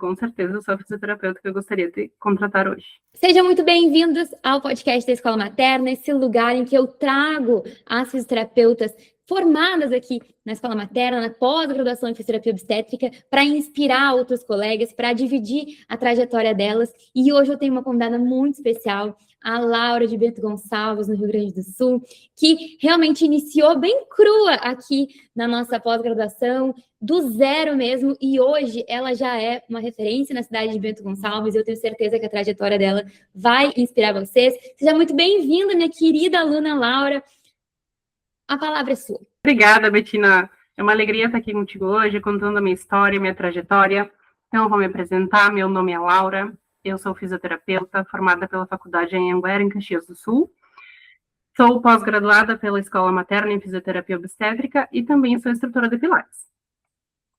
Com certeza, eu sou a fisioterapeuta que eu gostaria de contratar hoje. Sejam muito bem-vindos ao podcast da Escola Materna, esse lugar em que eu trago as fisioterapeutas formadas aqui na Escola Materna, na pós-graduação em fisioterapia obstétrica, para inspirar outros colegas, para dividir a trajetória delas. E hoje eu tenho uma convidada muito especial, a Laura de Bento Gonçalves, no Rio Grande do Sul, que realmente iniciou bem crua aqui na nossa pós-graduação, do zero mesmo, e hoje ela já é uma referência na cidade de Bento Gonçalves. Eu tenho certeza que a trajetória dela vai inspirar vocês. Seja muito bem-vinda, minha querida aluna Laura. A palavra é sua. Obrigada, Betina. É uma alegria estar aqui contigo hoje, contando a minha história, minha trajetória. Então, eu vou me apresentar. Meu nome é Laura. Eu sou fisioterapeuta, formada pela Faculdade Anhanguera, em Caxias do Sul. Sou pós-graduada pela Escola Materna em Fisioterapia Obstétrica e também sou instrutora de Pilates.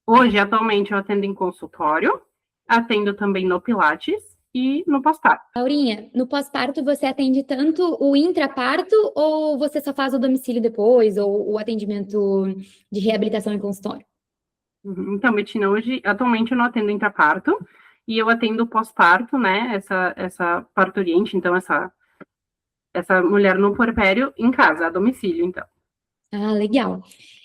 Hoje, atualmente, eu atendo em consultório, atendo também no Pilates e no pós-parto. Laurinha, no pós-parto você atende tanto o intraparto ou você só faz o domicílio depois, ou o atendimento de reabilitação em consultório? Então, Betina, hoje, atualmente, eu não atendo intraparto e eu atendo pós-parto, né, essa parturiente, então, essa mulher no puerpério em casa, a domicílio, então. Ah, legal.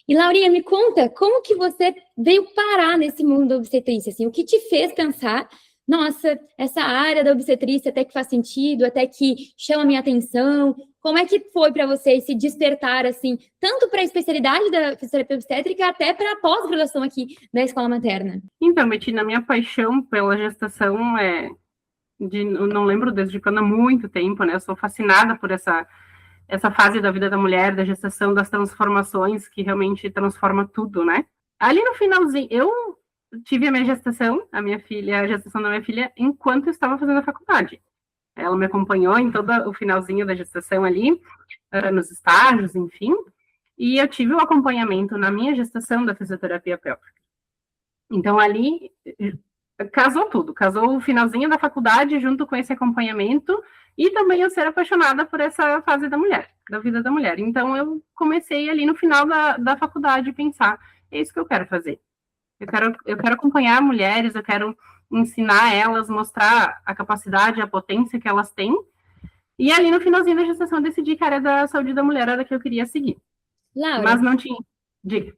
E, Laurinha, me conta, como que você veio parar nesse mundo da obstetrícia? Assim, o que te fez pensar, nossa, essa área da obstetrícia até que faz sentido, até que chama a minha atenção? Como é que foi para você se despertar, assim, tanto para a especialidade da fisioterapia obstétrica, até para a pós-graduação aqui na Escola Materna? Então, Betina, minha paixão pela gestação eu não lembro desde quando há muito tempo, né? Eu sou fascinada por essa fase da vida da mulher, da gestação, das transformações, que realmente transforma tudo, né? Ali no finalzinho, eu tive a minha gestação, a gestação da minha filha, enquanto eu estava fazendo a faculdade. Ela me acompanhou em todo o finalzinho da gestação ali, nos estágios, enfim, e eu tive o acompanhamento na minha gestação da fisioterapia pélvica. Então, ali, casou tudo, casou o finalzinho da faculdade junto com esse acompanhamento e também eu ser apaixonada por essa fase da mulher, da vida da mulher. Então, eu comecei ali no final da faculdade a pensar, é isso que eu quero fazer. Eu quero acompanhar mulheres, eu quero ensinar elas, mostrar a capacidade, a potência que elas têm. E ali no finalzinho da gestação eu decidi que a área da saúde da mulher era a que eu queria seguir. Laura, mas não tinha. Diga.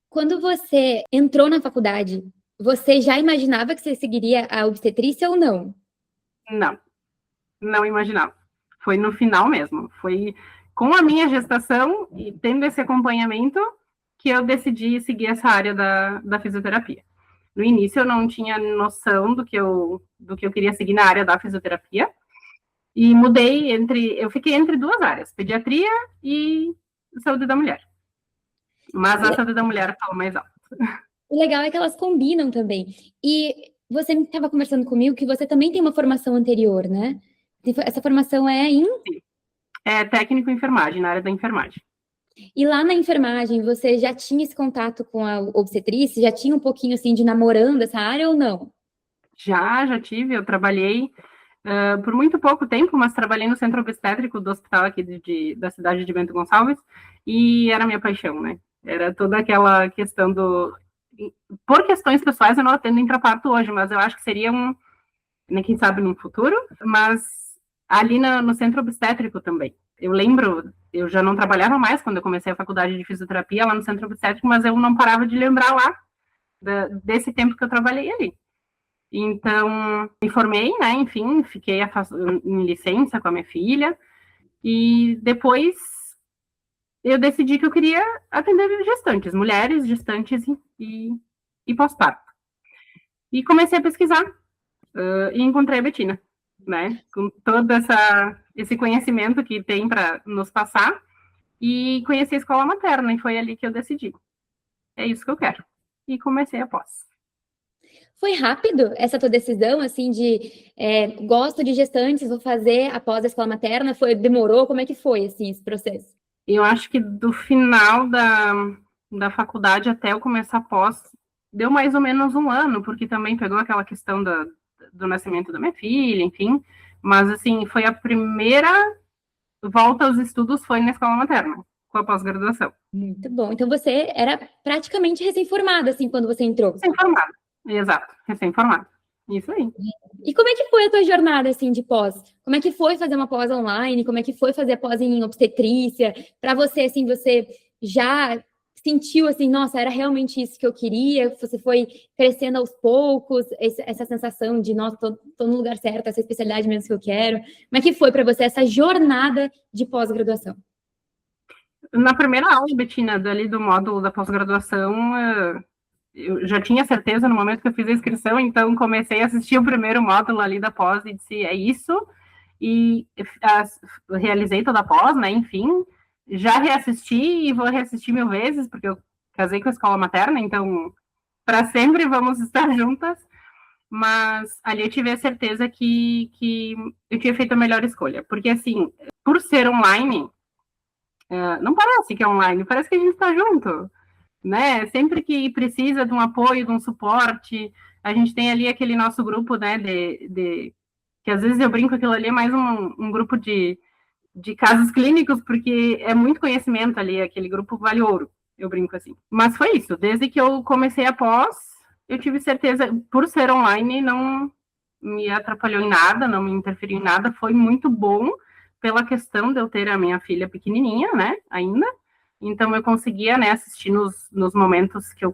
Quando você entrou na faculdade, você já imaginava que você seguiria a obstetrícia ou não? Não imaginava. Foi no final mesmo. Foi com a minha gestação e tendo esse acompanhamento que eu decidi seguir essa área da fisioterapia. No início eu não tinha noção do que eu queria seguir na área da fisioterapia e eu fiquei entre duas áreas, pediatria e saúde da mulher. Mas a saúde da mulher falou mais alto. O legal é que elas combinam também. E você estava conversando comigo que você também tem uma formação anterior, né? Essa formação é em... Sim. É técnico em enfermagem, na área da enfermagem. E lá na enfermagem, você já tinha esse contato com a obstetrícia? Já tinha um pouquinho, assim, de namorando essa área ou não? Já tive. Eu trabalhei por muito pouco tempo, mas trabalhei no centro obstétrico do hospital aqui da cidade de Bento Gonçalves e era minha paixão, né? Era toda aquela questão por questões pessoais, eu não atendo intraparto hoje, mas eu acho que seria quem sabe, no futuro, mas ali no centro obstétrico também. Eu lembro, eu já não trabalhava mais quando eu comecei a faculdade de fisioterapia lá no centro obstétrico, mas eu não parava de lembrar lá desse tempo que eu trabalhei ali. Então, me formei, né, enfim, fiquei em licença com a minha filha, e depois eu decidi que eu queria atender gestantes, mulheres gestantes e pós-parto. E comecei a pesquisar, e encontrei a Betina, né, com todo esse conhecimento que tem para nos passar, e conheci a escola materna, e foi ali que eu decidi. É isso que eu quero. E comecei a pós. Foi rápido essa tua decisão, assim, de gosto de gestantes, vou fazer após a escola materna? Demorou? Como é que foi, assim, esse processo? Eu acho que do final da faculdade até eu começar a pós, deu mais ou menos um ano, porque também pegou aquela questão do nascimento da minha filha, enfim. Mas, assim, foi a primeira volta aos estudos foi na escola materna, com a pós-graduação. Muito bom. Então, você era praticamente recém-formada, assim, quando você entrou? Recém-formada, exato, recém-formada. Isso aí. E como é que foi a tua jornada, assim, de pós? Como é que foi fazer uma pós online? Como é que foi fazer a pós em obstetrícia? Para você, assim, você já sentiu, assim, nossa, era realmente isso que eu queria? Você foi crescendo aos poucos, essa sensação de, nossa, tô no lugar certo, essa especialidade mesmo que eu quero. Como é que foi para você essa jornada de pós-graduação? Na primeira aula, Betina, dali do módulo da pós-graduação, eu já tinha certeza no momento que eu fiz a inscrição, então comecei a assistir o primeiro módulo ali da pós e disse, é isso, e realizei toda a pós, né, enfim, já reassisti e vou reassistir 1000 vezes, porque eu casei com a escola materna, então para sempre vamos estar juntas, mas ali eu tive a certeza que eu tinha feito a melhor escolha, porque assim, por ser online, não parece que é online, parece que a gente está junto, né? Sempre que precisa de um apoio, de um suporte, a gente tem ali aquele nosso grupo, né? Que às vezes eu brinco, aquilo ali é mais um grupo de casos clínicos, porque é muito conhecimento ali, aquele grupo vale ouro, eu brinco assim. Mas foi isso, desde que eu comecei a pós, eu tive certeza, por ser online, não me atrapalhou em nada, não me interferiu em nada, foi muito bom pela questão de eu ter a minha filha pequenininha, né, ainda, então eu conseguia, né, assistir nos momentos que eu,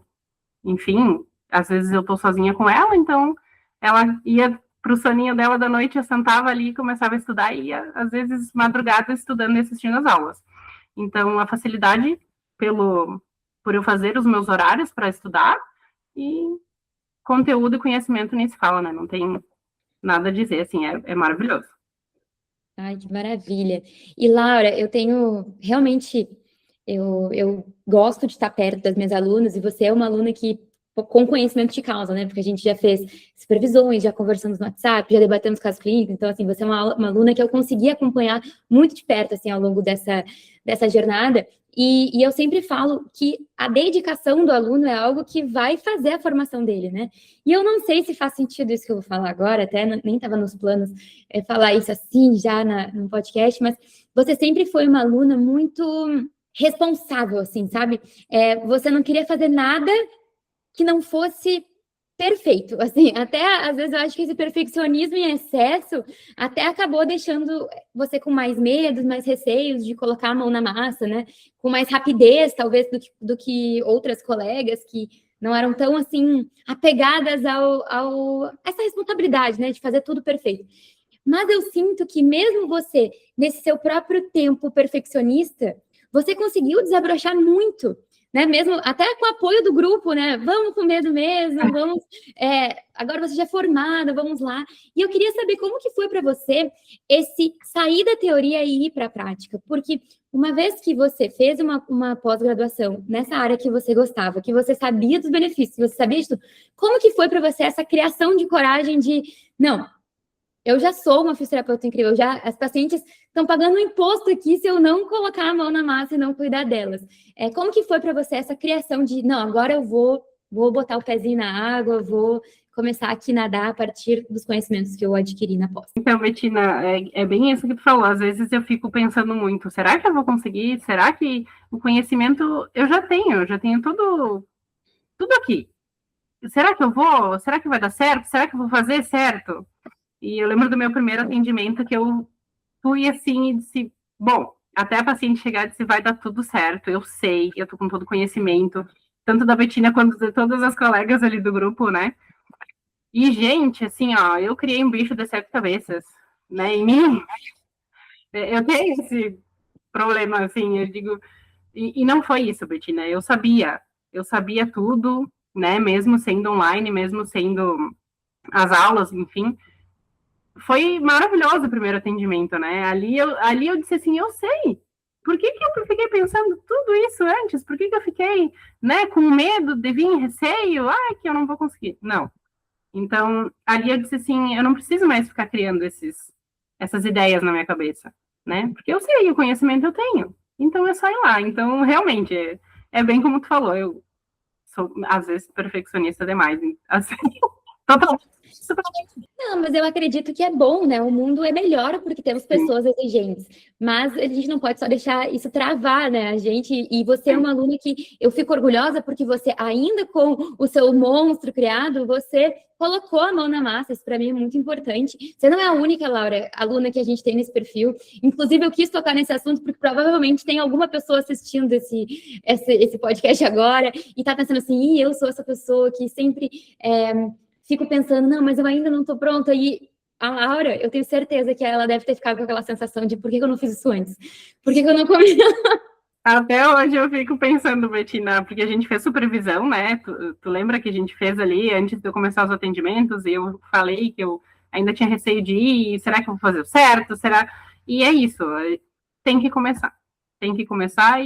enfim, às vezes eu tô sozinha com ela, então ela ia pro soninho dela da noite, eu sentava ali e começava a estudar, e ia, às vezes, madrugada, estudando e assistindo as aulas. Então, a facilidade por eu fazer os meus horários para estudar, e conteúdo e conhecimento nem se fala, né? Não tem nada a dizer, assim, é maravilhoso. Ai, que maravilha. E, Laura, eu tenho realmente, eu gosto de estar perto das minhas alunas, e você é uma aluna que, com conhecimento de causa, né? Porque a gente já fez supervisões, já conversamos no WhatsApp, já debatemos casos clínicos, então, assim, você é uma aluna que eu consegui acompanhar muito de perto, assim, ao longo dessa jornada. E eu sempre falo que a dedicação do aluno é algo que vai fazer a formação dele, né? E eu não sei se faz sentido isso que eu vou falar agora, até nem estava nos planos falar isso assim já no podcast, mas você sempre foi uma aluna muito responsável, assim, sabe? Você não queria fazer nada que não fosse perfeito, assim, até às vezes eu acho que esse perfeccionismo em excesso até acabou deixando você com mais medos, mais receios de colocar a mão na massa, né? Com mais rapidez, talvez, do que outras colegas que não eram tão, assim, apegadas essa responsabilidade, né? De fazer tudo perfeito. Mas eu sinto que mesmo você, nesse seu próprio tempo perfeccionista, você conseguiu desabrochar muito, né? Mesmo até com o apoio do grupo, né? Vamos com medo mesmo, vamos. Agora você já é formada, vamos lá. E eu queria saber como que foi para você esse sair da teoria e ir para a prática, porque uma vez que você fez uma pós-graduação nessa área que você gostava, que você sabia dos benefícios, que você sabia disso, como que foi para você essa criação de coragem de não? Eu já sou uma fisioterapeuta incrível, as pacientes estão pagando um imposto aqui se eu não colocar a mão na massa e não cuidar delas. Como que foi para você essa criação de, não, agora eu vou botar o pezinho na água, vou começar aqui a nadar a partir dos conhecimentos que eu adquiri na pós? Então, Betina, é bem isso que tu falou. Às vezes eu fico pensando muito, será que eu vou conseguir? Será que o conhecimento eu já tenho tudo aqui. Será que eu vou? Será que vai dar certo? Será que eu vou fazer certo? E eu lembro do meu primeiro atendimento que eu fui assim e disse, bom, até a paciente chegar e disse, vai dar tudo certo, eu sei, eu tô com todo o conhecimento, tanto da Betina quanto de todas as colegas ali do grupo, né? E, gente, assim, ó, eu criei um bicho de 7 cabeças, né, em mim. Eu tenho esse problema, assim, eu digo, e não foi isso, Betina, eu sabia tudo, né, mesmo sendo online, mesmo sendo as aulas, enfim, foi maravilhoso o primeiro atendimento, né? Ali eu disse assim, eu sei. Por que eu fiquei pensando tudo isso antes? Por que eu fiquei, né, com medo de vir, receio? Que eu não vou conseguir. Não. Então, ali eu disse assim, eu não preciso mais ficar criando essas ideias na minha cabeça, né? Porque eu sei, o conhecimento eu tenho. Então, é só ir lá. Então, realmente, é bem como tu falou, eu sou, às vezes, perfeccionista demais. Assim, Totalmente. Não, mas eu acredito que é bom, né? O mundo é melhor porque temos pessoas exigentes. Mas a gente não pode só deixar isso travar, né? A gente, e você é uma aluna que eu fico orgulhosa porque você, ainda com o seu monstro criado, você colocou a mão na massa. Isso para mim é muito importante. Você não é a única, Laura, aluna que a gente tem nesse perfil. Inclusive, eu quis tocar nesse assunto porque provavelmente tem alguma pessoa assistindo esse podcast agora e tá pensando assim, eu sou essa pessoa que sempre fico pensando, não, mas eu ainda não tô pronta. E a Laura, eu tenho certeza que ela deve ter ficado com aquela sensação de por que eu não fiz isso antes? Por que eu não comi? Até hoje eu fico pensando, Betina, porque a gente fez supervisão, né? Tu lembra que a gente fez ali antes de eu começar os atendimentos e eu falei que eu ainda tinha receio de ir, será que eu vou fazer o certo? Será? E é isso, tem que começar. Tem que começar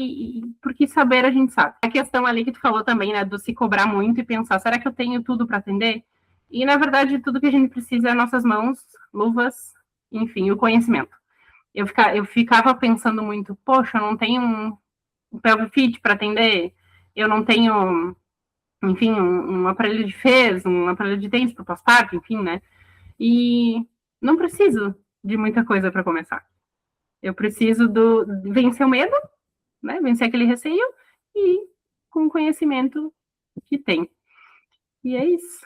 porque saber a gente sabe. A questão ali que tu falou também, né, do se cobrar muito e pensar, será que eu tenho tudo para atender? E, na verdade, tudo que a gente precisa é nossas mãos, luvas, enfim, o conhecimento. Eu ficava pensando muito, poxa, eu não tenho um pelvic fit para atender, eu não tenho, enfim, um aparelho de fez, um aparelho de tênis para o pós-parto, enfim, né? E não preciso de muita coisa para começar. Eu preciso de vencer o medo, né? Vencer aquele receio e com o conhecimento que tem. E é isso.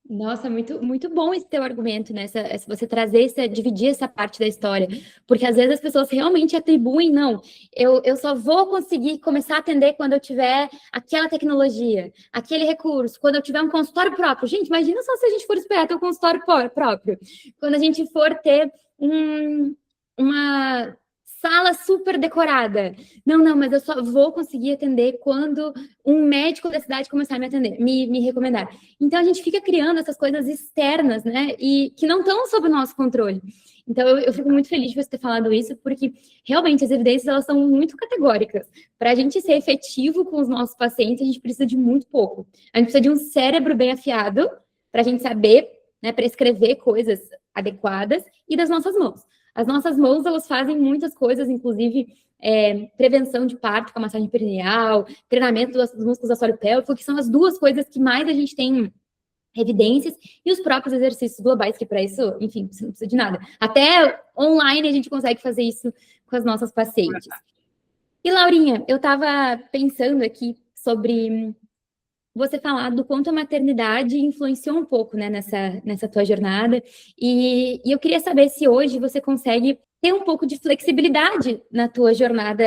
Nossa, muito, muito bom esse teu argumento, né? Você trazer, dividir essa parte da história. Porque às vezes as pessoas realmente atribuem, não, eu só vou conseguir começar a atender quando eu tiver aquela tecnologia, aquele recurso, quando eu tiver um consultório próprio. Gente, imagina só se a gente for esperar ter um consultório próprio. Quando a gente for ter uma sala super decorada. Não, mas eu só vou conseguir atender quando um médico da cidade começar a me atender, me recomendar. Então, a gente fica criando essas coisas externas, né? E que não estão sob o nosso controle. Então, eu fico muito feliz de você ter falado isso, porque realmente as evidências, elas são muito categóricas. Para a gente ser efetivo com os nossos pacientes, a gente precisa de muito pouco. A gente precisa de um cérebro bem afiado para a gente saber, né, prescrever coisas adequadas e das nossas mãos. As nossas mãos, elas fazem muitas coisas, inclusive prevenção de parto com a massagem perineal, treinamento dos músculos do assoalho pélvico, que são as duas coisas que mais a gente tem evidências, e os próprios exercícios globais, que para isso, enfim, você não precisa de nada. Até online a gente consegue fazer isso com as nossas pacientes. E, Laurinha, eu estava pensando aqui sobre você falar do quanto a maternidade influenciou um pouco, né, nessa tua jornada, e eu queria saber se hoje você consegue ter um pouco de flexibilidade na tua jornada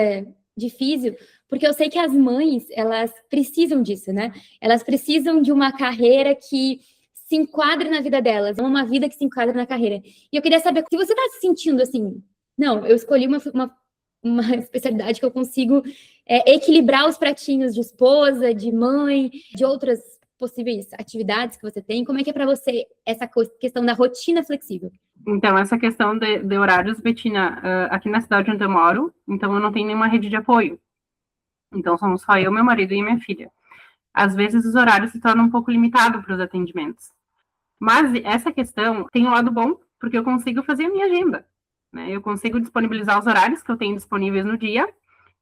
de físio, porque eu sei que as mães, elas precisam disso, né? Elas precisam de uma carreira que se enquadre na vida delas, não uma vida que se enquadre na carreira. E eu queria saber se você está se sentindo assim, não, eu escolhi uma especialidade que eu consigo equilibrar os pratinhos de esposa, de mãe, de outras possíveis atividades que você tem. Como é que é para você essa questão da rotina flexível? Então, essa questão de horários, Betina, aqui na cidade onde eu moro, então eu não tenho nenhuma rede de apoio. Então, somos só eu, meu marido e minha filha. Às vezes, os horários se tornam um pouco limitados para os atendimentos. Mas essa questão tem um lado bom, porque eu consigo fazer a minha agenda. Né? Eu consigo disponibilizar os horários que eu tenho disponíveis no dia.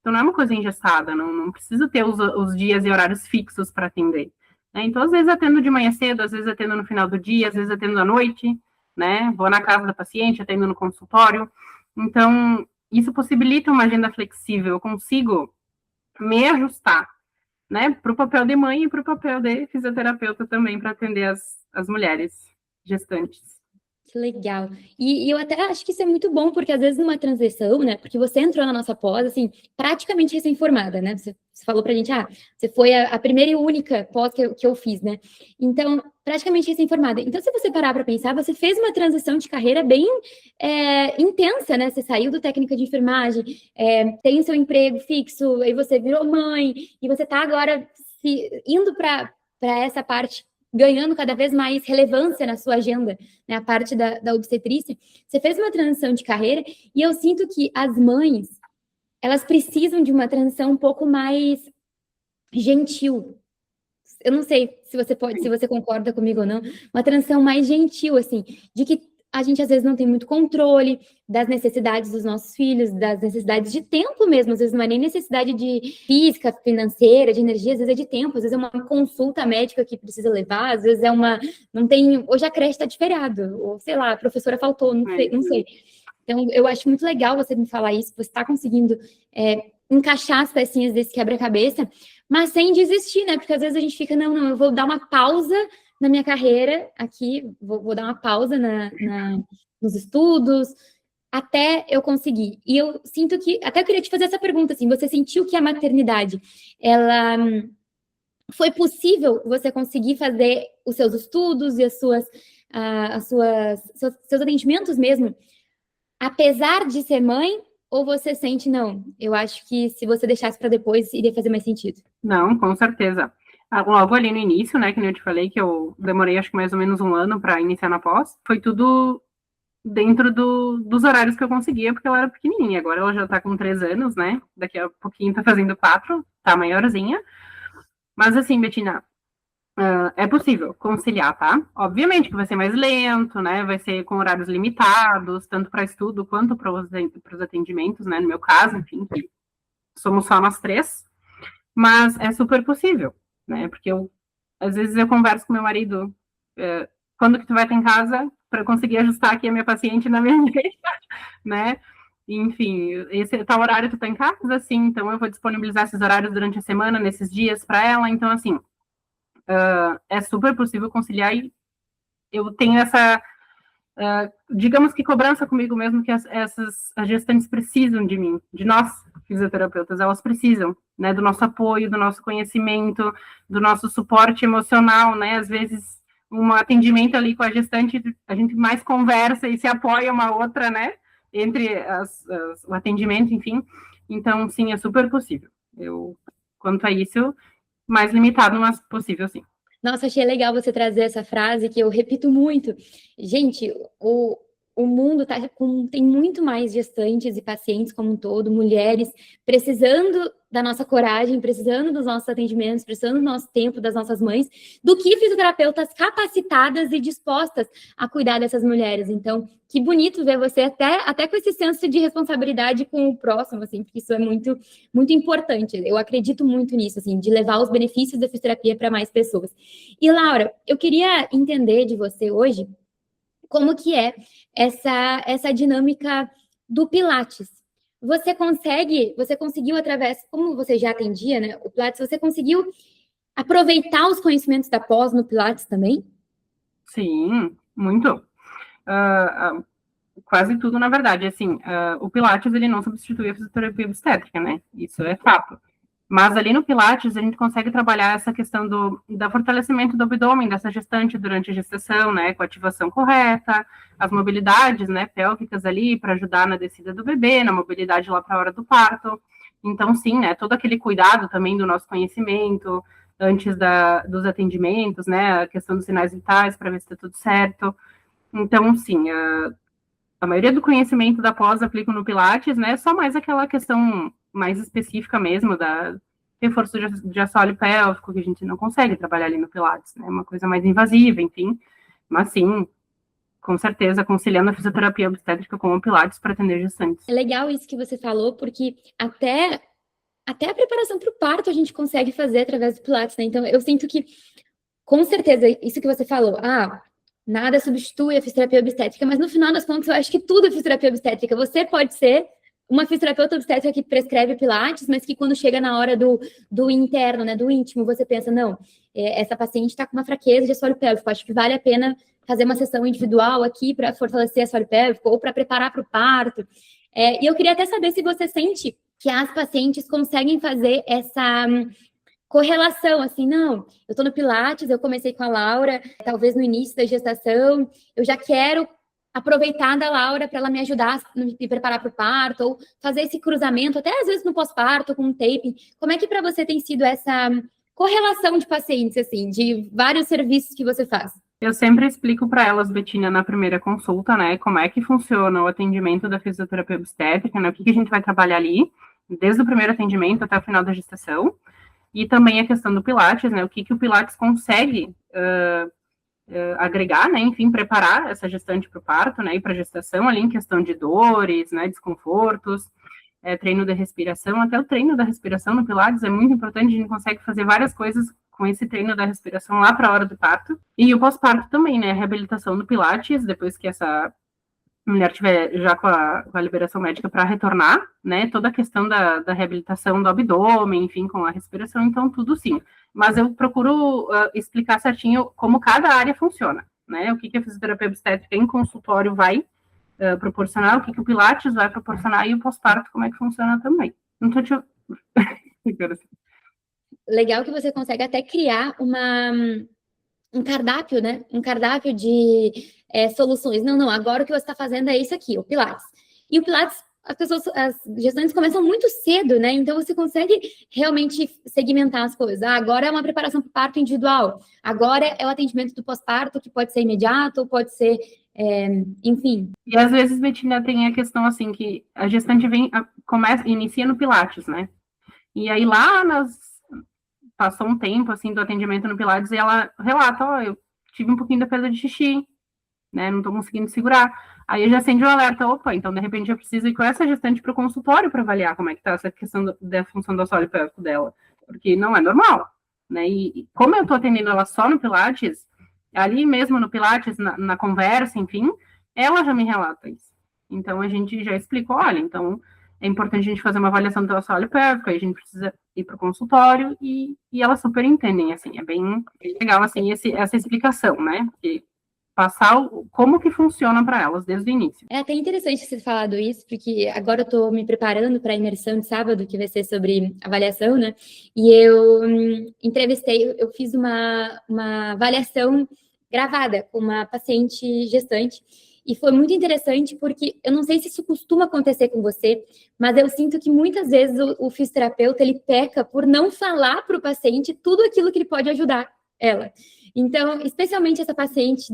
Então, não é uma coisa engessada, não preciso ter os dias e horários fixos para atender. Né? Então, às vezes, atendo de manhã cedo, às vezes, atendo no final do dia, às vezes, atendo à noite, né? Vou na casa da paciente, atendo no consultório. Então, isso possibilita uma agenda flexível. Eu consigo me ajustar, né, para o papel de mãe e para o papel de fisioterapeuta também, para atender as mulheres gestantes. Que legal. E eu até acho que isso é muito bom, porque às vezes numa transição, né, porque você entrou na nossa pós, assim, praticamente recém-formada, né, você falou pra gente, você foi a primeira e única pós que eu fiz, né, então, praticamente recém-formada. Então, se você parar para pensar, você fez uma transição de carreira bem intensa, né, você saiu do técnica de enfermagem, tem o seu emprego fixo, aí você virou mãe, e você tá agora indo para essa parte, ganhando cada vez mais relevância na sua agenda, né, a parte da obstetrícia. Você fez uma transição de carreira e eu sinto que as mães, elas precisam de uma transição um pouco mais gentil. Eu não sei se você concorda comigo ou não, uma transição mais gentil, assim, de que a gente às vezes não tem muito controle das necessidades dos nossos filhos, das necessidades de tempo mesmo, às vezes não é nem necessidade de física, financeira, de energia, às vezes é de tempo, às vezes é uma consulta médica que precisa levar, às vezes é não tem, hoje a creche está de feriado, ou sei lá, a professora faltou, não sei. Então, eu acho muito legal você me falar isso, você está conseguindo encaixar as pecinhas desse quebra-cabeça, mas sem desistir, né? Porque às vezes a gente fica, não, eu vou dar uma pausa na minha carreira aqui, vou dar uma pausa nos estudos, até eu conseguir. E eu sinto que, até eu queria te fazer essa pergunta, assim, você sentiu que a maternidade, ela foi possível você conseguir fazer os seus estudos e seus atendimentos mesmo, apesar de ser mãe, ou você sente, não, eu acho que se você deixasse para depois, iria fazer mais sentido? Não, com certeza. Logo ali no início, né, que eu te falei, que eu demorei acho que mais ou menos um ano para iniciar na pós, foi tudo dentro dos horários que eu conseguia, porque ela era pequenininha. Agora ela já tá com 3 anos, né, daqui a pouquinho tá fazendo 4, tá maiorzinha. Mas assim, Betina, é possível conciliar, tá? Obviamente que vai ser mais lento, né? Vai ser com horários limitados, tanto para estudo quanto para os atendimentos, né? No meu caso, enfim, que somos só nós 3, mas é super possível, né? Porque às vezes eu converso com meu marido, quando que tu vai estar em casa para conseguir ajustar aqui a minha paciente na minha agenda, né? Enfim, esse tal horário tu tá em casa, assim, então eu vou disponibilizar esses horários durante a semana, nesses dias para ela, então assim, é super possível conciliar e eu tenho essa, digamos que cobrança comigo mesmo, que as gestantes precisam de mim, de nós, fisioterapeutas, elas precisam, né, do nosso apoio, do nosso conhecimento, do nosso suporte emocional, né, às vezes um atendimento ali com a gestante, a gente mais conversa e se apoia uma outra, né, entre o atendimento, enfim, então, sim, é super possível. Quanto a isso, mais limitado, mas possível, sim. Nossa, achei legal você trazer essa frase que eu repito muito. Gente, o mundo tem muito mais gestantes e pacientes como um todo, mulheres, precisando da nossa coragem, precisando dos nossos atendimentos, precisando do nosso tempo, das nossas mães, do que fisioterapeutas capacitadas e dispostas a cuidar dessas mulheres. Então, que bonito ver você até com esse senso de responsabilidade com o próximo, assim, porque isso é muito, muito importante. Eu acredito muito nisso, assim, de levar os benefícios da fisioterapia para mais pessoas. E, Laura, eu queria entender de você hoje como que é essa dinâmica do Pilates. Você conseguiu através, como você já atendia, né, o Pilates, você conseguiu aproveitar os conhecimentos da pós no Pilates também? Sim, muito. Quase tudo, na verdade. Assim, o Pilates, ele não substitui a fisioterapia obstétrica, né? Isso é fato. Mas ali no Pilates, a gente consegue trabalhar essa questão do fortalecimento do abdômen dessa gestante durante a gestação, né? Com a ativação correta, as mobilidades, né, pélvicas ali, para ajudar na descida do bebê, na mobilidade lá para a hora do parto. Então, sim, né? Todo aquele cuidado também do nosso conhecimento, antes dos atendimentos, né? A questão dos sinais vitais, para ver se está tudo certo. Então, sim, a maioria do conhecimento da pós aplico no Pilates, né? Só mais aquela questão mais específica mesmo da reforço de assoalho pélvico, que a gente não consegue trabalhar ali no Pilates, né? Uma coisa mais invasiva, enfim. Mas sim, com certeza, conciliando a fisioterapia obstétrica com o Pilates para atender gestantes. É legal isso que você falou, porque até a preparação para o parto a gente consegue fazer através do Pilates, né? Então, eu sinto que, com certeza, isso que você falou, nada substitui a fisioterapia obstétrica, mas no final das contas, eu acho que tudo é fisioterapia obstétrica. Você pode ser uma fisioterapeuta obstétrica que prescreve Pilates, mas que quando chega na hora do interno, né, do íntimo, você pensa, não, essa paciente está com uma fraqueza de assoalho pélvico, acho que vale a pena fazer uma sessão individual aqui para fortalecer assoalho pélvico ou para preparar para o parto. E eu queria até saber se você sente que as pacientes conseguem fazer essa correlação, assim, não, eu tô no Pilates, eu comecei com a Laura, talvez no início da gestação, eu já quero aproveitar da Laura para ela me ajudar a me preparar para o parto, ou fazer esse cruzamento, até às vezes no pós-parto, com um taping. Como é que para você tem sido essa correlação de pacientes, assim, de vários serviços que você faz? Eu sempre explico para elas, Betina, na primeira consulta, né, como é que funciona o atendimento da fisioterapia obstétrica, né, o que a gente vai trabalhar ali, desde o primeiro atendimento até o final da gestação, e também a questão do Pilates, né, o que o Pilates consegue agregar, né, enfim, preparar essa gestante para o parto, né, e para a gestação ali em questão de dores, né, desconfortos, treino de respiração, até o treino da respiração no Pilates é muito importante, a gente consegue fazer várias coisas com esse treino da respiração lá para a hora do parto, e o pós-parto também, né, a reabilitação do Pilates, depois que essa mulher tiver já com a liberação médica para retornar, né, toda a questão da reabilitação do abdômen, enfim, com a respiração, então tudo sim. Mas eu procuro explicar certinho como cada área funciona, né, o que a fisioterapia obstétrica em consultório vai proporcionar, o que o Pilates vai proporcionar e o pós-parto como é que funciona também. Então, Legal que você consegue até criar um cardápio, né? Um cardápio de soluções. Não, agora o que você está fazendo é isso aqui, o Pilates. E o Pilates, as gestantes começam muito cedo, né? Então você consegue realmente segmentar as coisas. Agora é uma preparação para o parto individual. Agora é o atendimento do pós-parto, que pode ser imediato, ou pode ser, enfim. E às vezes, Betina, tem a questão assim que a gestante inicia no Pilates, né? E aí lá passou um tempo, assim, do atendimento no Pilates e ela relata, eu tive um pouquinho da perda de xixi, né, não tô conseguindo segurar. Aí eu já acende um alerta, opa, então de repente eu preciso ir com essa gestante para o consultório para avaliar como é que tá essa questão da função do assoalho pélvico dela, porque não é normal, né, e como eu tô atendendo ela só no Pilates, ali mesmo no Pilates, na conversa, enfim, ela já me relata isso. Então a gente já explicou, olha, então é importante a gente fazer uma avaliação do teu assoalho pélvico, aí a gente precisa ir para o consultório e elas super entendem, assim, é bem legal, assim, essa explicação, né, porque passar como que funciona para elas desde o início. É até interessante você ter falado isso, porque agora eu estou me preparando para a imersão de sábado, que vai ser sobre avaliação, né, e eu eu fiz uma avaliação gravada com uma paciente gestante, e foi muito interessante porque eu não sei se isso costuma acontecer com você, mas eu sinto que muitas vezes o fisioterapeuta ele peca por não falar para o paciente tudo aquilo que ele pode ajudar ela. Então, especialmente essa paciente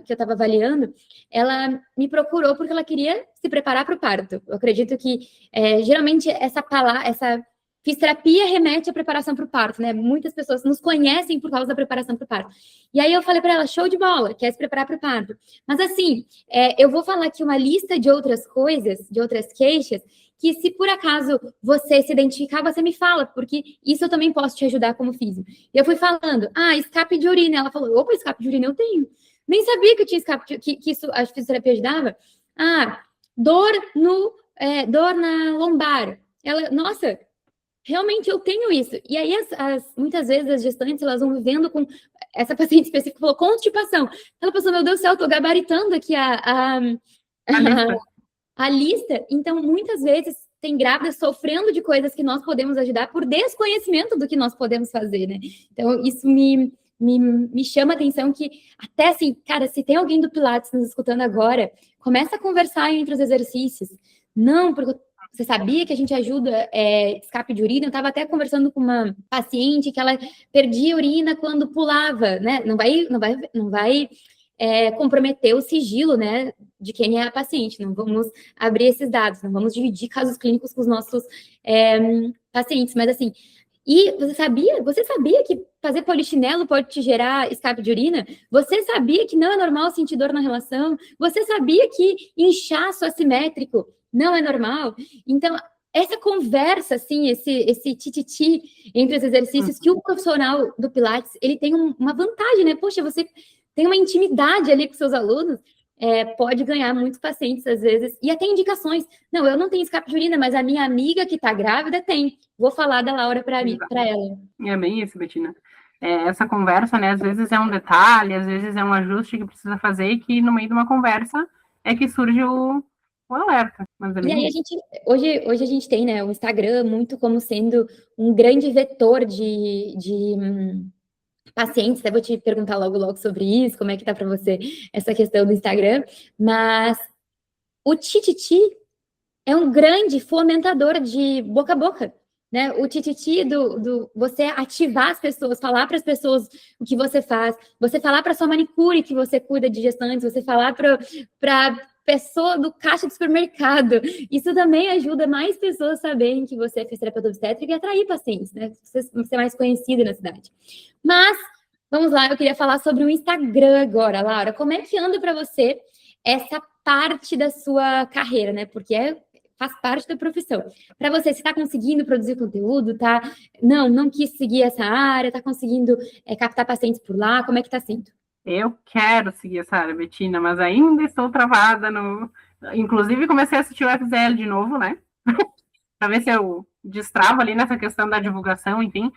que eu estava avaliando, ela me procurou porque ela queria se preparar para o parto. Eu acredito que geralmente essa fisioterapia remete à preparação para o parto, né? Muitas pessoas nos conhecem por causa da preparação para o parto. E aí eu falei para ela, show de bola, quer se preparar para o parto. Mas assim, eu vou falar aqui uma lista de outras coisas, de outras queixas, que se por acaso você se identificar, você me fala, porque isso eu também posso te ajudar como físico. E eu fui falando, escape de urina. Ela falou, opa, escape de urina eu tenho. Nem sabia que eu tinha escape, que isso a fisioterapia ajudava. Dor na lombar. Ela, nossa, realmente eu tenho isso. E aí, muitas vezes, as gestantes, elas vão vivendo com... Essa paciente específica falou, constipação. Ela pensou, meu Deus do céu, eu tô gabaritando aqui a lista. Então, muitas vezes, tem grávidas sofrendo de coisas que nós podemos ajudar por desconhecimento do que nós podemos fazer, né? Então, isso me chama a atenção que, até assim, cara, se tem alguém do Pilates nos escutando agora, começa a conversar entre os exercícios. Não, porque você sabia que a gente ajuda escape de urina? Eu estava até conversando com uma paciente que ela perdia urina quando pulava, né? Não vai comprometer o sigilo, né, de quem é a paciente. Não vamos abrir esses dados, não vamos dividir casos clínicos com os nossos pacientes. Mas assim, e você sabia que fazer polichinelo pode te gerar escape de urina? Você sabia que não é normal sentir dor na relação? Você sabia que inchaço assimétrico não é normal? Então, essa conversa, assim, esse tititi entre os exercícios, que o profissional do Pilates, ele tem uma vantagem, né? Poxa, você tem uma intimidade ali com seus alunos, pode ganhar muitos pacientes, às vezes, e até indicações. Não, eu não tenho escape de urina, mas a minha amiga que está grávida tem. Vou falar da Laura para ela. É bem isso, Betina. Essa conversa, né, às vezes é um detalhe, às vezes é um ajuste que precisa fazer e que no meio de uma conversa é que surge o alerta. E aí hoje a gente tem, né, o Instagram muito como sendo um grande vetor de pacientes, até vou te perguntar logo sobre isso, como é que tá para você essa questão do Instagram, mas o Tititi é um grande fomentador de boca a boca, né? O Tititi do você ativar as pessoas, falar para as pessoas o que você faz, você falar para sua manicure que você cuida de gestantes, você falar para pessoa do caixa do supermercado. Isso também ajuda mais pessoas a saberem que você é fisioterapeuta obstétrica e atrair pacientes, né? Você ser mais conhecida na cidade. Mas Vamos lá, eu queria falar sobre o Instagram agora, Laura. Como é que anda para você essa parte da sua carreira, né? Porque faz parte da profissão. Para você está conseguindo produzir conteúdo, tá? Não quis seguir essa área, tá conseguindo captar pacientes por lá, como é que tá sendo? Eu quero seguir essa área, Betina, mas ainda estou travada no... Inclusive, comecei a assistir o FZL de novo, né? Para ver se eu destravo ali nessa questão da divulgação, enfim.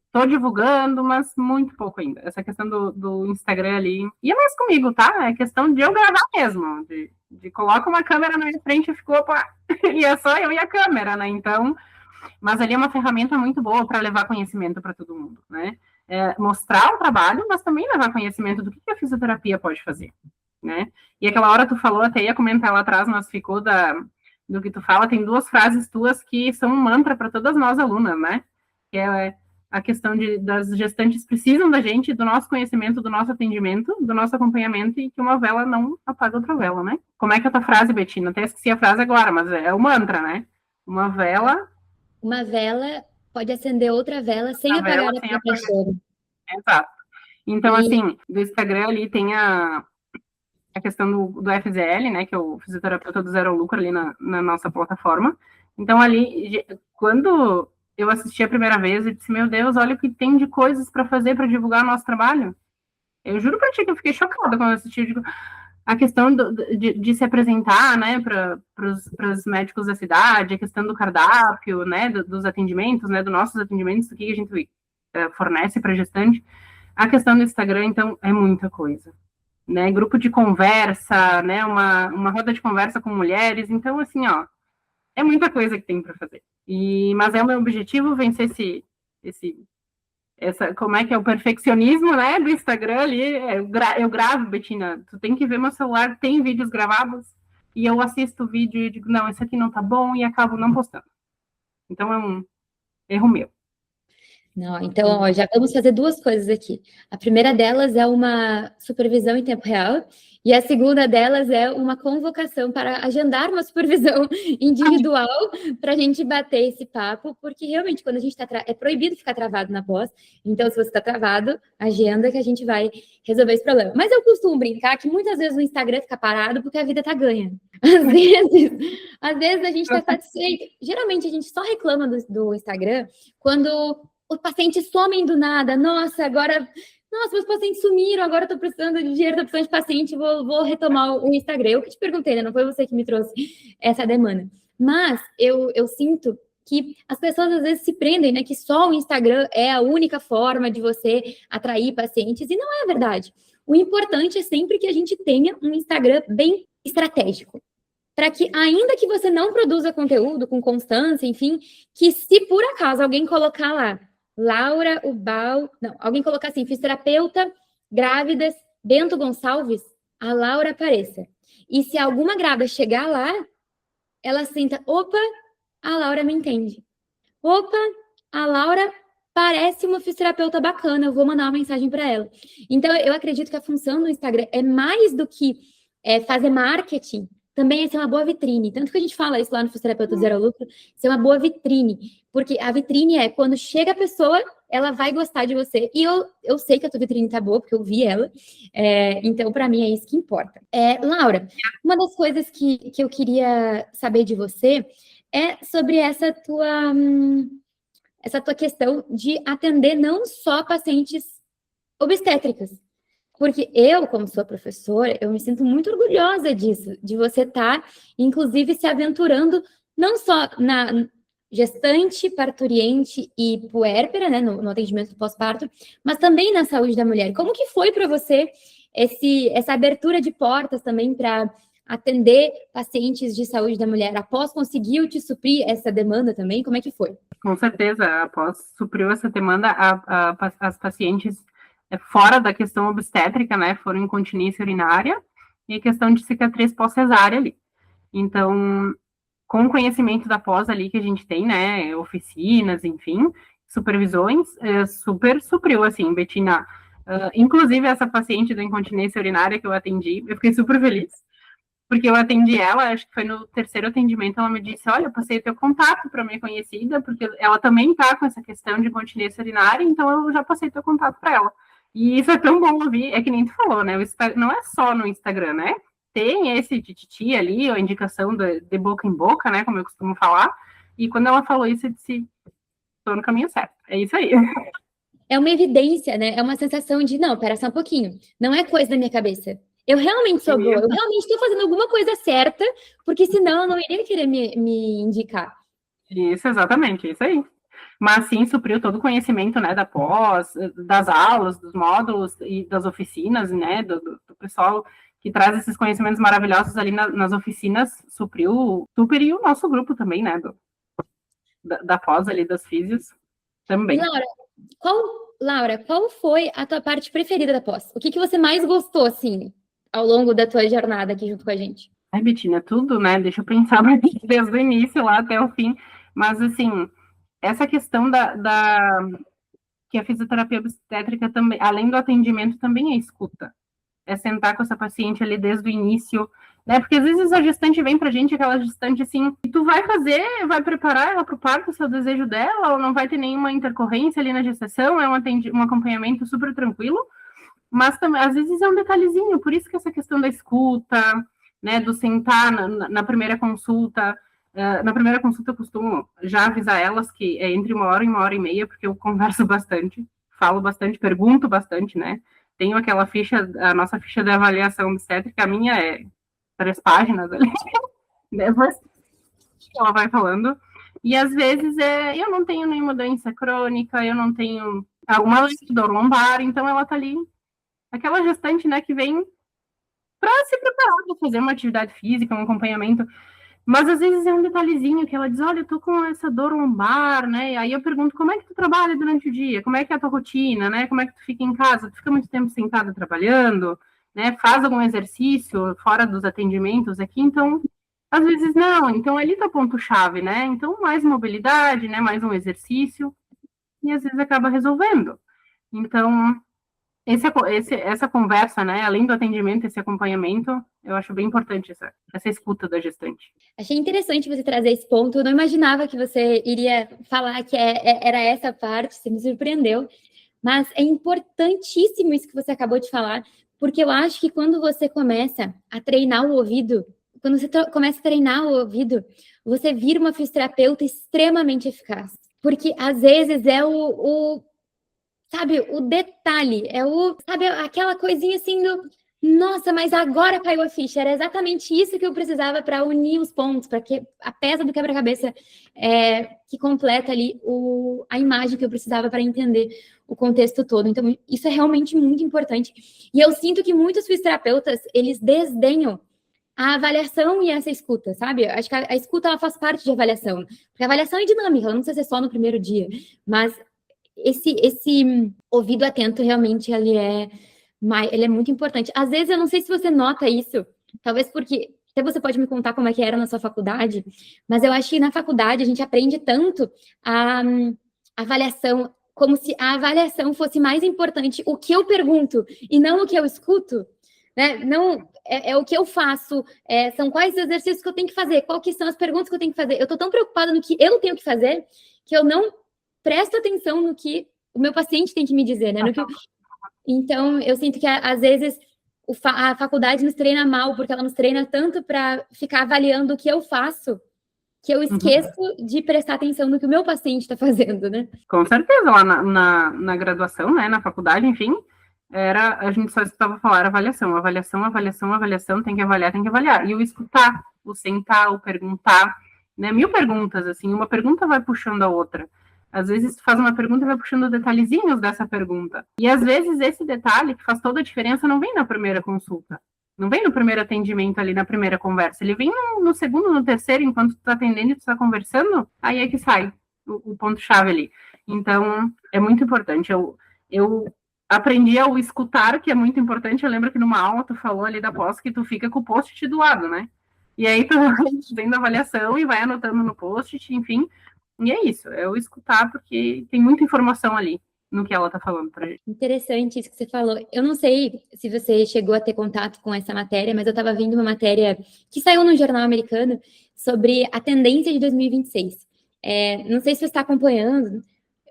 Estou divulgando, mas muito pouco ainda. Essa questão do Instagram ali. E é mais comigo, tá? É questão de eu gravar mesmo. De coloca uma câmera na minha frente e ficou, opa, e é só eu e a câmera, né? Então, mas ali é uma ferramenta muito boa para levar conhecimento para todo mundo, né? Mostrar o trabalho, mas também levar conhecimento do que a fisioterapia pode fazer, né? E aquela hora tu falou, até ia comentar lá atrás, mas ficou do que tu fala, tem 2 frases tuas que são um mantra para todas nós alunas, né? Que é a questão das gestantes precisam da gente, do nosso conhecimento, do nosso atendimento, do nosso acompanhamento, e que uma vela não apaga outra vela, né? Como é que é a tua frase, Betina? Até esqueci a frase agora, mas é o mantra, né? Uma vela pode acender outra vela sem apagar a própria chama. Exato. Então, assim, do Instagram ali tem a questão do FZL, né, que é o fisioterapeuta do zero lucro ali na nossa plataforma. Então, ali, quando eu assisti a primeira vez, eu disse, meu Deus, olha o que tem de coisas para fazer para divulgar o nosso trabalho. Eu juro para ti que eu fiquei chocada quando eu assisti. Eu digo, a questão de se apresentar, né, para os médicos da cidade, a questão do cardápio, né, dos atendimentos, né, dos nossos atendimentos, o que a gente fornece para gestante. A questão do Instagram, então, é muita coisa, né, grupo de conversa, né, uma roda de conversa com mulheres, então, assim, ó, é muita coisa que tem para fazer. Mas é o meu objetivo vencer como é que é o perfeccionismo, né, do Instagram ali. Eu gravo, Betina, tu tem que ver meu celular, tem vídeos gravados, e eu assisto o vídeo e digo, não, esse aqui não tá bom, e acabo não postando. Então é um erro meu. Não, então, ó, já vamos fazer 2 coisas aqui. A primeira delas é uma supervisão em tempo real, e a segunda delas é uma convocação para agendar uma supervisão individual para a gente bater esse papo, porque realmente, quando a gente está é proibido ficar travado na pós, então, se você está travado, agenda que a gente vai resolver esse problema. Mas eu costumo brincar que muitas vezes o Instagram fica parado porque a vida está ganha. Às vezes a gente está satisfeito. Geralmente a gente só reclama do Instagram quando os pacientes somem do nada. Nossa, meus pacientes sumiram, agora eu tô precisando de dinheiro, tô precisando de paciente, vou retomar o Instagram. Eu que te perguntei, né? Não foi você que me trouxe essa demanda. Mas eu sinto que as pessoas às vezes se prendem, né? Que só o Instagram é a única forma de você atrair pacientes, e não é verdade. O importante é sempre que a gente tenha um Instagram bem estratégico, para que, ainda que você não produza conteúdo com constância, enfim, que se por acaso alguém colocar lá, Laura Ubal, não, alguém colocar assim, fisioterapeuta, grávidas, Bento Gonçalves, a Laura apareça. E se alguma grávida chegar lá, ela sinta, opa, a Laura me entende. Opa, a Laura parece uma fisioterapeuta bacana, eu vou mandar uma mensagem para ela. Então, eu acredito que a função do Instagram é mais do que fazer marketing, também é ser uma boa vitrine. Tanto que a gente fala isso lá no Fisioterapeuta Zero Lucro, ser uma boa vitrine. Porque a vitrine é quando chega a pessoa, ela vai gostar de você. E eu sei que a tua vitrine tá boa, porque eu vi ela. Então, para mim, é isso que importa. Laura, uma das coisas que eu queria saber de você é sobre essa tua questão de atender não só pacientes obstétricas. Porque eu, como sua professora, eu me sinto muito orgulhosa disso, de você estar, inclusive, se aventurando não só na gestante, parturiente e puérpera, né, no atendimento do pós-parto, mas também na saúde da mulher. Como que foi para você essa abertura de portas também para atender pacientes de saúde da mulher? Após conseguiu te suprir essa demanda também? Como é que foi? Com certeza, após supriu essa demanda, as pacientes fora da questão obstétrica, né, foram incontinência urinária e questão de cicatriz pós-cesárea ali. Então, com o conhecimento da pós ali que a gente tem, né, oficinas, enfim, supervisões, super supriu, assim, Betina. Inclusive, essa paciente da incontinência urinária que eu atendi, eu fiquei super feliz, porque eu atendi ela, acho que foi no 3º atendimento, ela me disse, olha, eu passei o teu contato para minha conhecida, porque ela também está com essa questão de incontinência urinária, então eu já passei teu contato para ela. E isso é tão bom ouvir, é que nem tu falou, né? Não é só no Instagram, né? Tem esse tititi ali, a indicação de boca em boca, né? Como eu costumo falar. E quando ela falou isso, eu disse, tô no caminho certo. É isso aí. É uma evidência, né? É uma sensação de, não, pera só um pouquinho. Não é coisa da minha cabeça. Eu realmente sou boa, eu realmente estou fazendo alguma coisa certa, porque senão eu não iria querer me indicar. Isso, exatamente, isso aí. Mas sim, supriu todo o conhecimento, né, da pós, das aulas, dos módulos e das oficinas, né, do pessoal que traz esses conhecimentos maravilhosos ali nas oficinas, supriu super, e o nosso grupo também, né, da pós ali, das físios, E também. Laura, qual foi a tua parte preferida da pós? O que você mais gostou, assim, ao longo da tua jornada aqui junto com a gente? Ai, Betina, tudo, né, deixa eu pensar desde o início lá até o fim, mas, assim, essa questão que a fisioterapia obstétrica também, além do atendimento, também é escuta. É sentar com essa paciente ali desde o início, né? Porque às vezes a gestante vem pra gente, aquela gestante assim, e tu vai fazer, vai preparar ela pro parto, se é o desejo dela, ou não vai ter nenhuma intercorrência ali na gestação, é um acompanhamento super tranquilo, mas também, às vezes é um detalhezinho, por isso que essa questão da escuta, né, do sentar na primeira consulta, na primeira consulta eu costumo já avisar elas que é entre 1 hora e 1 hora e meia, porque eu converso bastante, falo bastante, pergunto bastante, né? Tenho aquela ficha, a nossa ficha de avaliação obstétrica, a minha é 3 páginas ali, depois ela vai falando. E às vezes eu não tenho nenhuma doença crônica, eu não tenho alguma dor lombar, então ela tá ali, aquela gestante, né, que vem para se preparar para fazer uma atividade física, um acompanhamento. Mas às vezes é um detalhezinho que ela diz, olha, eu tô com essa dor lombar, né? E aí eu pergunto, como é que tu trabalha durante o dia? Como é que é a tua rotina, né? Como é que tu fica em casa? Tu fica muito tempo sentada trabalhando, né? Faz algum exercício fora dos atendimentos aqui? Então, às vezes não. Então, ali tá o ponto-chave, né? Então, mais mobilidade, né? Mais um exercício. E às vezes acaba resolvendo. Então, essa conversa, né, além do atendimento, esse acompanhamento, eu acho bem importante essa escuta da gestante. Achei interessante você trazer esse ponto. Eu não imaginava que você iria falar que era essa parte, você me surpreendeu. Mas é importantíssimo isso que você acabou de falar, porque eu acho que quando você começa a treinar o ouvido, quando você começa a treinar o ouvido, você vira uma fisioterapeuta extremamente eficaz. Porque às vezes é sabe, o detalhe, sabe, aquela coisinha assim do, nossa, mas agora caiu a ficha, era exatamente isso que eu precisava para unir os pontos, para que a peça do quebra-cabeça que completa ali a imagem que eu precisava para entender o contexto todo. Então, isso é realmente muito importante. E eu sinto que muitos fisioterapeutas, eles desdenham a avaliação e essa escuta, sabe? Acho que a escuta, ela faz parte de avaliação, porque a avaliação é dinâmica, ela não precisa ser só no primeiro dia, mas esse ouvido atento realmente ele é muito importante. Às vezes eu não sei se você nota isso, talvez porque até você pode me contar como é que era na sua faculdade, mas eu acho que na faculdade a gente aprende tanto a avaliação, como se a avaliação fosse mais importante o que eu pergunto e não o que eu escuto, né? Não é o que eu faço, são quais os exercícios que eu tenho que fazer, quais são as perguntas que eu tenho que fazer. Eu estou tão preocupada no que eu tenho que fazer que eu não presto atenção no que o meu paciente tem que me dizer, né? Então, eu sinto que, às vezes, a faculdade nos treina mal, porque ela nos treina tanto para ficar avaliando o que eu faço, que eu esqueço de prestar atenção no que o meu paciente está fazendo, né? Com certeza, lá na graduação, né, na faculdade, enfim, a gente só estava falar avaliação, avaliação, avaliação, avaliação, tem que avaliar, tem que avaliar. E o escutar, o sentar, o perguntar, né, 1000 perguntas, assim, uma pergunta vai puxando a outra. Às vezes tu faz uma pergunta e vai puxando detalhezinhos dessa pergunta. E às vezes esse detalhe que faz toda a diferença não vem na primeira consulta. Não vem no primeiro atendimento ali, na primeira conversa. Ele vem no segundo, no terceiro, enquanto tu tá atendendo e tu tá conversando, aí é que sai o ponto-chave ali. Então, é muito importante. Eu aprendi a escutar, que é muito importante. Eu lembro que numa aula tu falou ali da pós que tu fica com o post-it do lado, né? E aí tu vem da avaliação e vai anotando no post-it, enfim. E é isso, é o escutar, porque tem muita informação ali no que ela tá falando pra gente. Interessante isso que você falou. Eu não sei se você chegou a ter contato com essa matéria, mas eu estava vendo uma matéria que saiu no jornal americano sobre a tendência de 2026. Não sei se você está acompanhando,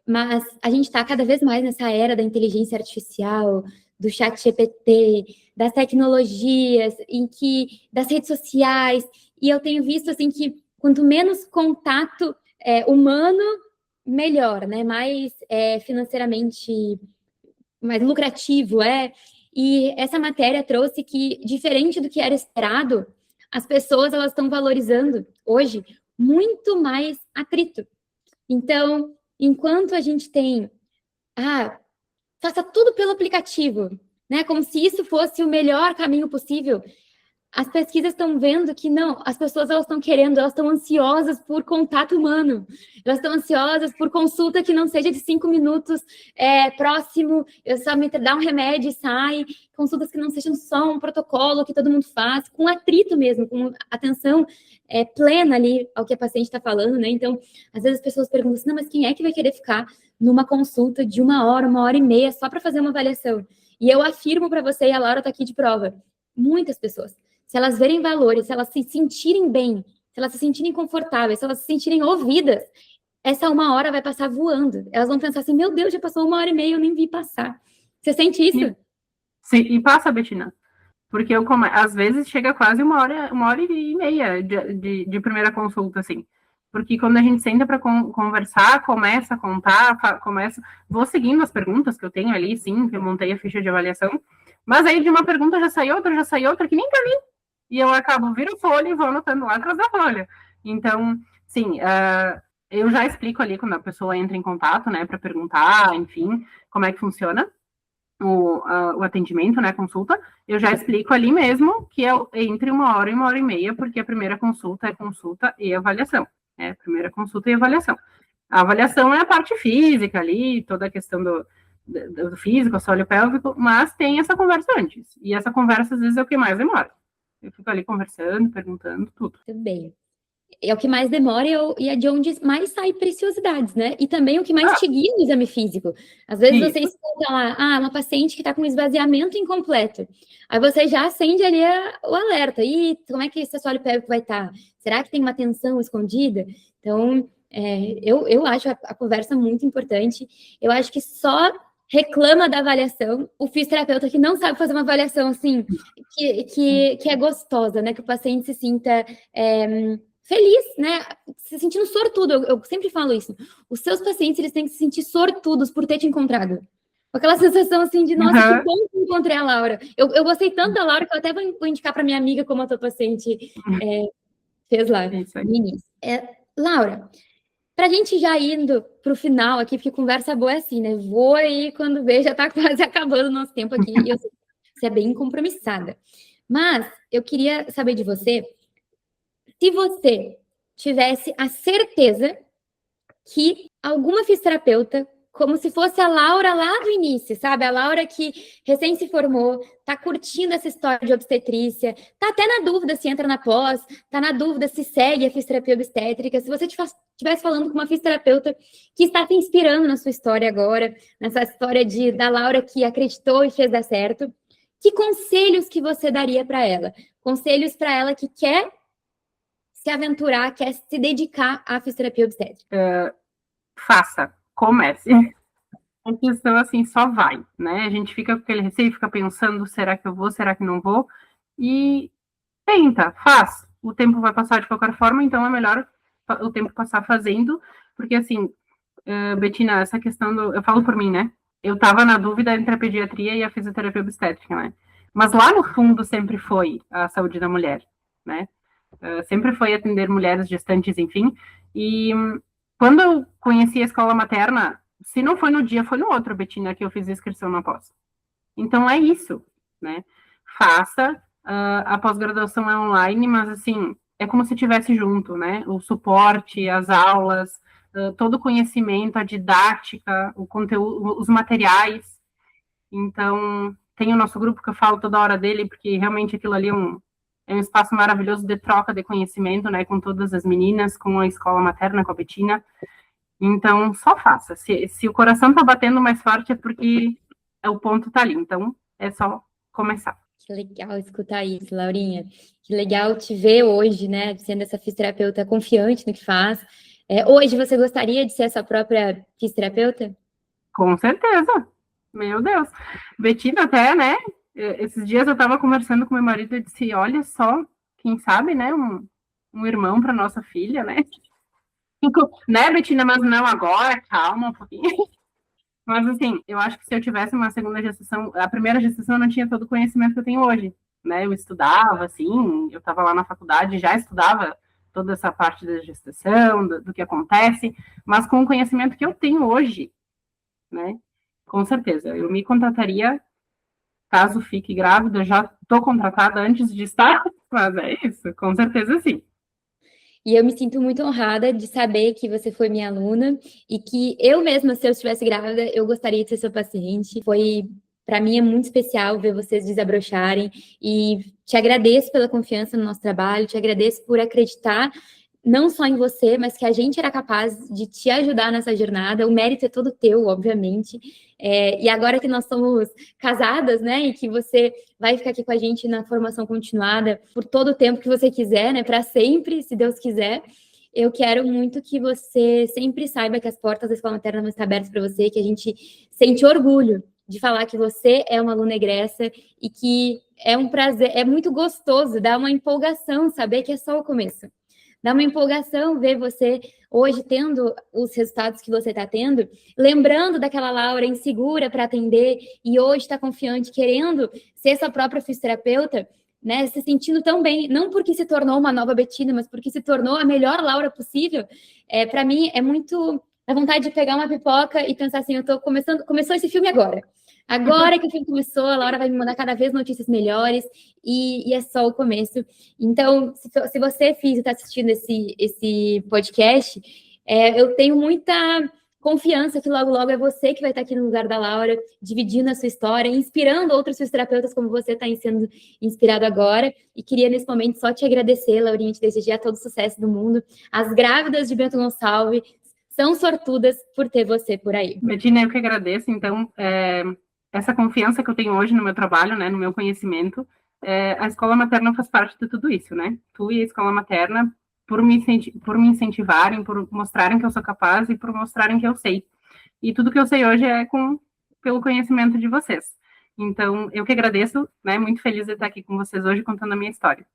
mas a gente está cada vez mais nessa era da inteligência artificial, do chat GPT, das tecnologias, das redes sociais, e eu tenho visto assim que quanto menos contato humano, melhor, né? Mais financeiramente mais lucrativo E essa matéria trouxe que, diferente do que era esperado, as pessoas elas estão valorizando hoje muito mais atrito. Então, enquanto a gente tem, faça tudo pelo aplicativo, né? Como se isso fosse o melhor caminho possível. As pesquisas estão vendo que não, as pessoas elas estão ansiosas por contato humano, elas estão ansiosas por consulta que não seja de 5 minutos próximo, eu só me dá um remédio e sai, consultas que não sejam só um protocolo que todo mundo faz, com atrito mesmo, com atenção plena ali ao que a paciente está falando, né? Então, às vezes as pessoas perguntam assim, não, mas quem é que vai querer ficar numa consulta de 1 hora e meia só para fazer uma avaliação? E eu afirmo para você, e a Laura está aqui de prova, muitas pessoas. Se elas verem valores, se elas se sentirem bem, se elas se sentirem confortáveis, se elas se sentirem ouvidas, essa 1 hora vai passar voando. Elas vão pensar assim, meu Deus, já passou 1 hora e meia, eu nem vi passar. Você sente isso? Sim, e passa, Betina. Porque às vezes chega quase 1 hora e meia de primeira consulta, assim. Porque quando a gente senta para conversar, começa a contar, vou seguindo as perguntas que eu tenho ali, sim, que eu montei a ficha de avaliação, mas aí de uma pergunta já sai outra, que nem tá ali. E eu viro folha e vou anotando lá atrás da folha. Então, sim, eu já explico ali quando a pessoa entra em contato, né, para perguntar, enfim, como é que funciona o atendimento, né, a consulta. Eu já explico ali mesmo que é entre 1 hora e 1 hora e meia, porque a primeira consulta é consulta e avaliação. Primeira consulta e avaliação. A avaliação é a parte física ali, toda a questão do físico, sólio pélvico, mas tem essa conversa antes. E essa conversa, às vezes, é o que mais demora. Eu fico ali conversando, perguntando, tudo. Tudo bem. É o que mais demora e é de onde mais sai preciosidades, né? E também o que mais te guia no exame físico. Às vezes você escuta lá, uma paciente que está com esvaziamento incompleto. Aí você já acende ali o alerta. E como é que esse sólio pélvico vai estar? Será que tem uma tensão escondida? Então, eu acho a conversa muito importante. Eu acho que só reclama da avaliação o fisioterapeuta que não sabe fazer uma avaliação assim, que é gostosa, né? Que o paciente se sinta feliz, né? Se sentindo sortudo. Eu sempre falo isso. Os seus pacientes, eles têm que se sentir sortudos por ter te encontrado. Com aquela sensação assim de, nossa, que bom que eu encontrei a Laura. Eu gostei tanto da Laura que eu até vou indicar para minha amiga como a tua paciente fez lá no início. Laura, para a gente já indo para o final aqui, porque conversa boa é assim, né? Vou aí quando ver, já está quase acabando o nosso tempo aqui. E eu sei que você é bem compromissada. Mas eu queria saber de você, se você tivesse a certeza que alguma fisioterapeuta, como se fosse a Laura lá do início, sabe? A Laura que recém se formou, tá curtindo essa história de obstetrícia, tá até na dúvida se entra na pós, tá na dúvida se segue a fisioterapia obstétrica. Se você estivesse falando com uma fisioterapeuta que está se inspirando na sua história agora, nessa história da Laura que acreditou e fez dar certo, que conselhos que você daria para ela? Conselhos para ela que quer se aventurar, quer se dedicar à fisioterapia obstétrica? Faça, comece. A questão, assim, só vai, né? A gente fica com aquele receio, fica pensando, será que eu vou, será que não vou? E tenta, faz. O tempo vai passar de qualquer forma, então é melhor o tempo passar fazendo, porque, assim, Betina, essa questão eu falo por mim, né? Eu tava na dúvida entre a pediatria e a fisioterapia obstétrica, né? Mas lá no fundo sempre foi a saúde da mulher, né? Sempre foi atender mulheres gestantes, enfim. E quando eu conheci a escola materna, se não foi no dia, foi no outro, Betina, que eu fiz a inscrição na pós. Então é isso, né? Faça, a pós-graduação é online, mas assim, é como se estivesse junto, né? O suporte, as aulas, todo o conhecimento, a didática, o conteúdo, os materiais. Então, tem o nosso grupo que eu falo toda hora dele, porque realmente aquilo ali é um espaço maravilhoso de troca de conhecimento, né, com todas as meninas, com a escola materna, com a Betina. Então, só faça. Se o coração tá batendo mais forte, é porque o ponto tá ali. Então, é só começar. Que legal escutar isso, Laurinha. Que legal te ver hoje, né, sendo essa fisioterapeuta confiante no que faz. Hoje você gostaria de ser essa própria fisioterapeuta? Com certeza. Meu Deus. Betina, até, né? Esses dias eu estava conversando com meu marido e disse: olha só, quem sabe, né? Um irmão para nossa filha, né? Né, Betina? Mas não agora, calma um pouquinho. Mas, assim, eu acho que se eu tivesse uma segunda gestação, a primeira gestação eu não tinha todo o conhecimento que eu tenho hoje, né? Eu estudava, assim, eu estava lá na faculdade, já estudava toda essa parte da gestação, do que acontece, mas com o conhecimento que eu tenho hoje, né? Com certeza, eu me contrataria caso fique grávida, eu já estou contratada antes de estar, mas é isso, com certeza sim. E eu me sinto muito honrada de saber que você foi minha aluna e que eu mesma, se eu estivesse grávida, eu gostaria de ser seu paciente. Para mim, é muito especial ver vocês desabrocharem e te agradeço pela confiança no nosso trabalho, te agradeço por acreditar não só em você, mas que a gente era capaz de te ajudar nessa jornada. O mérito é todo teu, obviamente. E agora que nós somos casadas, né, e que você vai ficar aqui com a gente na formação continuada por todo o tempo que você quiser, né, para sempre, se Deus quiser. Eu quero muito que você sempre saiba que as portas da Escola Materna vão estar abertas para você, que a gente sente orgulho de falar que você é uma aluna egressa e que é um prazer, é muito gostoso, dá uma empolgação saber que é só o começo. Dá uma empolgação ver você hoje tendo os resultados que você está tendo, lembrando daquela Laura insegura para atender e hoje está confiante, querendo ser sua própria fisioterapeuta, né? Se sentindo tão bem, não porque se tornou uma nova Betina, mas porque se tornou a melhor Laura possível. Para mim é muito a vontade de pegar uma pipoca e pensar assim, começou esse filme agora. Agora que o filme começou, a Laura vai me mandar cada vez notícias melhores e é só o começo. Então, se você, filho, está assistindo esse podcast, eu tenho muita confiança que logo, logo é você que vai estar aqui no lugar da Laura, dividindo a sua história, inspirando outros fisioterapeutas como você está sendo inspirado agora. E queria, nesse momento, só te agradecer, Laurinha, te desejar todo o sucesso do mundo. As grávidas de Bento Gonçalves são sortudas por ter você por aí. Betina, eu que agradeço. Então, essa confiança que eu tenho hoje no meu trabalho, né, no meu conhecimento, a Escola Materna faz parte de tudo isso, né? Tu e a Escola Materna, por me incentivarem, por mostrarem que eu sou capaz e por mostrarem que eu sei. E tudo que eu sei hoje é pelo conhecimento de vocês. Então, eu que agradeço, né? Muito feliz de estar aqui com vocês hoje contando a minha história.